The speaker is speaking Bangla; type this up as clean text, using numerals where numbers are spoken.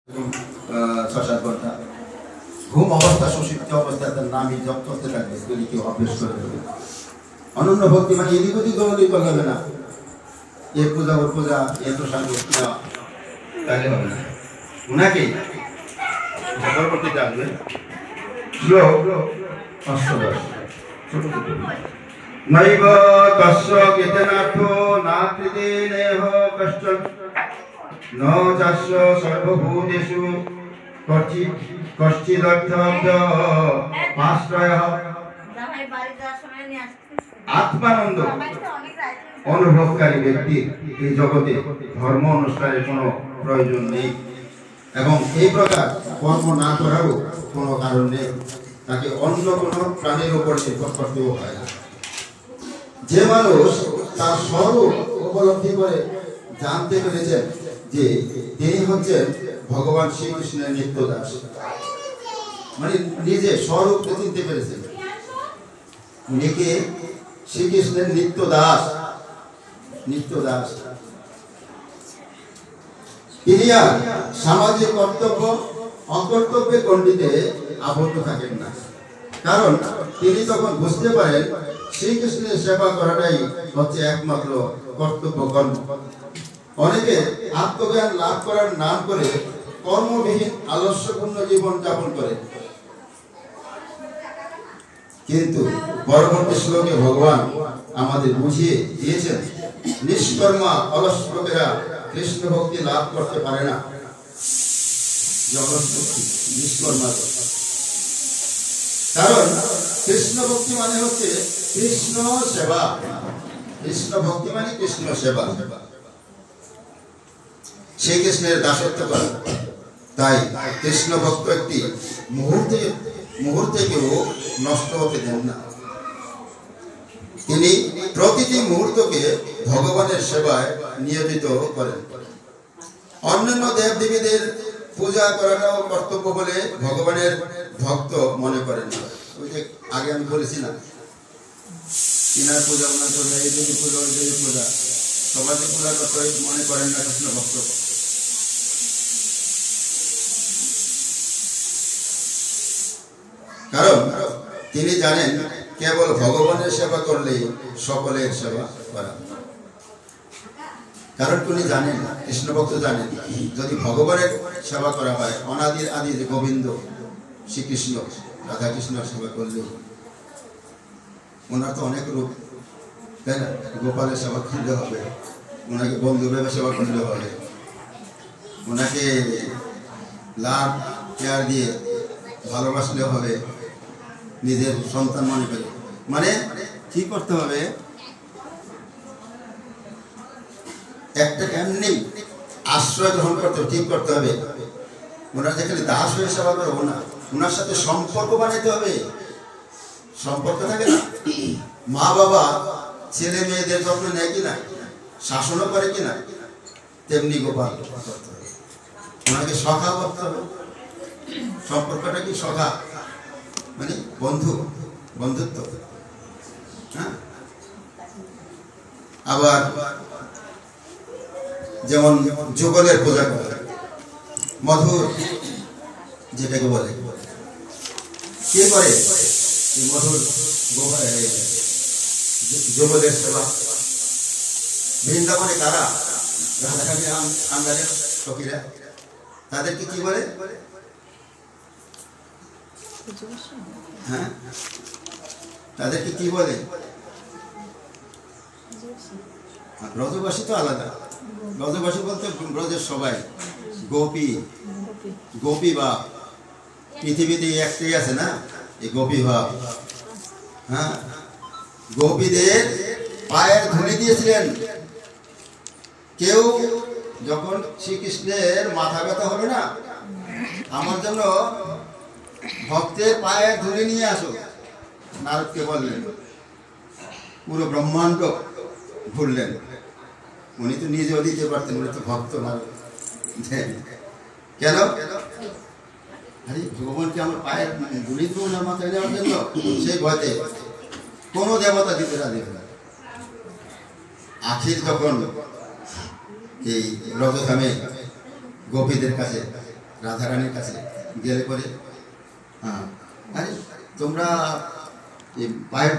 6-7 ঘন্টা ঘুম অবস্থা, সুষিপ্ত অবস্থায় তার নামই জপ করতে থাকবে, যদি কেউ অভ্যেস করে দেবে। অনন্য ভক্তি মানে এদিক ওদিক দৌড়ি করবে না, এ পূজা ওর পূজা, এ প্রসাদ তাহলে হবে না। ওনাকেই পরবর্তীতে আসবে শ্লোক 810। নৈব তস্য কীর্তনার্থো নাকৃতি নেহ কশ্চন ন চাস্য সর্বভূতেষু কশ্চিদর্থব্দ আশ্রয়ঃ। আত্মানন্দ অনুভবকারী ব্যক্তির এই জগতে ধর্ম অনুষ্ঠানের কোনো প্রয়োজন নেই এবং এই প্রকার কর্ম না করারও কোনো কারণ নেই। তাকে অন্য কোনো প্রাণীর উপর নির্ভর করতেও হয় না। যে মানুষ তার স্বরূপ উপলব্ধি করে জানতে পেরেছেন যে তিনি হচ্ছেন ভগবান শ্রীকৃষ্ণের নিত্য দাস, মানে নিজে স্বরূপকে চিনতে পেরেছেন, উনিকে শ্রীকৃষ্ণের নিত্য দাস, নিত্য দাস। তিনি আর সামাজিক কর্তব্য অকর্তব্যের গণ্ডিতে আবদ্ধ থাকেন না, কারণ তিনি তখন বুঝতে পারেন শ্রীকৃষ্ণের সেবা করাটাই হচ্ছে একমাত্র কর্তব্য কর্ম। অনেকে আত্মজ্ঞান লাভ করার নাম করে কর্মবিহীন আলস্যপূর্ণ জীবন যাপন করে, কিন্তু পরবর্তী শ্লোকে ভগবান আমাদের বুঝিয়ে দিয়েছেন নিষ্কর্মা অলস লোকেরা কৃষ্ণ ভক্তি লাভ করতে পারে না। নিষ্কর্মা, কারণ কৃষ্ণ ভক্তি মানে হচ্ছে কৃষ্ণ সেবা, কৃষ্ণ ভক্তি মানে কৃষ্ণ সেবা, শ্রীকৃষ্ণের দাসত্ব করা। তাই কৃষ্ণ ভক্ত একটি মুহূর্তে কেউ নষ্ট হতে দেন না। তিনি প্রতিটি মুহূর্তকে ভগবানের সেবায় নিয়োজিত করেন। অন্যান্য দেব দেবীদের পূজা করাটাও কর্তব্য বলে ভগবানের ভক্ত মনে করেন না। ওই যে আগে আমি বলেছি না, ইনার পূজা ওনার পূজা, এই দেবী পূজা ওই দেবী পূজা, সবাইকে পূজা করতে মনে করেন না কৃষ্ণ ভক্ত। কারণ তিনি জানেন কেবল ভগবানের সেবা করলেই সকলের সেবা করা। কারণ তিনি জানেন, কৃষ্ণ ভক্ত জানেন, যদি ভগবানের সেবা করা হয়, অনাদির আদি যে গোবিন্দ শ্রীকৃষ্ণ রাধা কৃষ্ণের সেবা করলে, ওনার তো অনেক রূপ, তাই না? গোপালের সেবা করলে হবে, ওনাকে বন্ধু ভেবে সেবা করলে হবে, ওনাকে লাভ কেয়ার দিয়ে ভালোবাসলে হবে, নিজের সন্তান মনে করে। মানে কি করতে হবে, একটা এমনি আশ্রয় গ্রহণ করতে হবে, ঠিক করতে হবে। ওনার যেখানে দাস হয়ে সেবা করবো না, ওনার সাথে সম্পর্ক বানাইতে হবে। সম্পর্ক থাকে না, মা বাবা ছেলে মেয়েদের যত্ন নেয় কিনা, শাসনও করে কিনা, তেমনি গোপাল করতে হবে। ওনাকে সখা করতে হবে। সম্পর্কটা কি সখা মানে বন্ধু, বন্ধুত্ব। হ্যাঁ, আবার যেমন যুগলের পূজা করে, মধুর যেটাকে বলে, কে করে মধুর যুগলের সেবা? বৃন্দাবনে কারা? রাধারানী আন্দারের সখীরা, তাদেরকে কি বলে? হ্যাঁ, তাদেরকে কি বলে? ব্রজবাসী তো আলাদা। ব্রজবাসী বলতে ব্রজের সবাই, গোপী, গোপী ভাব। পৃথিবীতে একটাই আছে না, এই গোপী ভাব। হ্যাঁ, গোপীদের পায়ের ধুলি দিয়েছিলেন। কেউ যখন শ্রীকৃষ্ণের মাথা ব্যথা হবে না, আমার জন্য ভক্তের পায়ে ধুলে নিয়ে আসো, নারদকে বললেন। পুরো ব্রহ্মাণ্ড ঘুরলেন। উনি তো নিজেও দিতে পারতেন, উনি তো ভক্ত নারদ। কেন? আরে ভগবানকে আমার পায়ের ধুলি দেবো না মাথায় নেওয়ার জন্য, সেই ভয়তে কোনো দেবতা দিতে রাজি হবে না। আখির যখন এই ব্রজধামে গোপীদের কাছে রাধারানীর কাছে গেলে পরে আরে তোমরা পায়ের